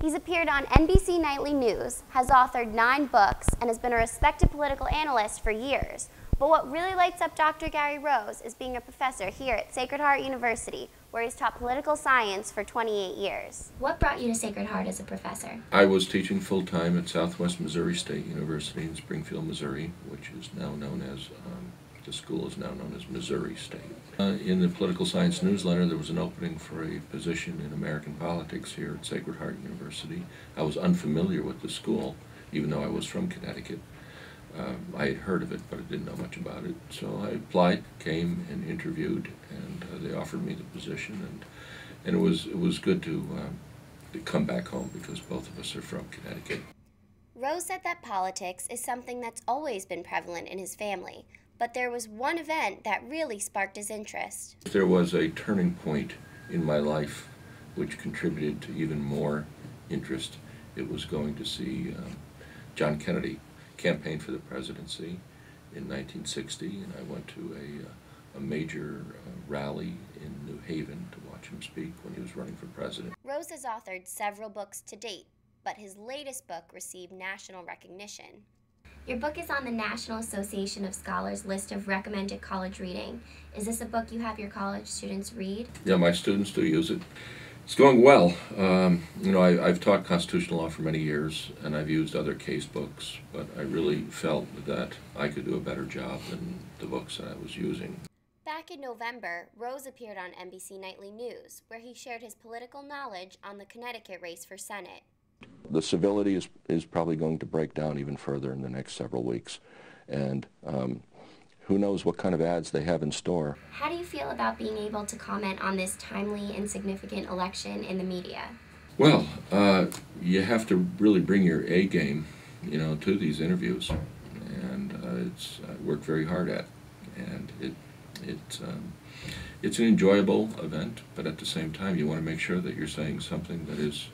He's appeared on NBC Nightly News, has authored 9 books, and has been a respected political analyst for years. But what really lights up Dr. Gary Rose is being a professor here at Sacred Heart University, where he's taught political science for 28 years. What brought you to Sacred Heart as a professor? I was teaching full-time at Southwest Missouri State University in Springfield, Missouri, which is now known as, the school is now known as Missouri State. In the political science newsletter, there was an opening for a position in American politics here at Sacred Heart University. I was unfamiliar with the school, even though I was from Connecticut. I had heard of it, but I didn't know much about it. So I applied, came and interviewed, and they offered me the position. And it was good to come back home because both of us are from Connecticut. Rose said that politics is something that's always been prevalent in his family, but there was one event that really sparked his interest. There was a turning point in my life which contributed to even more interest. It was going to see John Kennedy campaign for the presidency in 1960, and I went to a major rally in New Haven to watch him speak when he was running for president. Rose has authored several books to date, but his latest book received national recognition. Your book is on the National Association of Scholars list of recommended college reading. Is this a book you have your college students read? Yeah, my students do use it. It's going well. You know, I've taught constitutional law for many years, and I've used other case books, but I really felt that I could do a better job than the books that I was using. Back in November, Rose appeared on NBC Nightly News, where he shared his political knowledge on the Connecticut race for Senate. The civility is probably going to break down even further in the next several weeks, and who knows what kind of ads they have in store. How do you feel about being able to comment on this timely and significant election in the media? Well, you have to really bring your A game, you know, to these interviews, and it's I work very hard at, and it's an enjoyable event, but at the same time, you want to make sure that you're saying something that is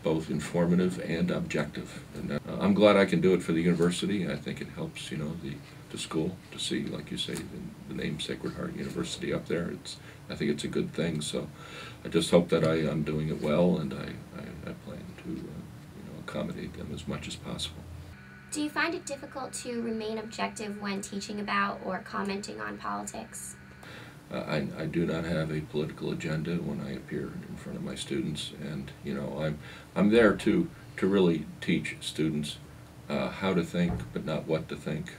both informative and objective. And I'm glad I can do it for the university. I think it helps, you know, the school to see, like you say, the name Sacred Heart University up there. I think it's a good thing. So I just hope that I'm doing it well, and I plan to you know, accommodate them as much as possible. Do you find it difficult to remain objective when teaching about or commenting on politics? I do not have a political agenda when I appear in front of my students, and you know, I'm there to really teach students how to think, but not what to think.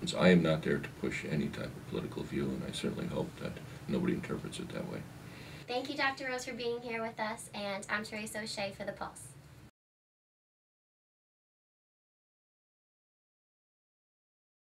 So I am not there to push any type of political view, and I certainly hope that nobody interprets it that way. Thank you, Dr. Rose, for being here with us, and I'm Teresa O'Shea for The Pulse.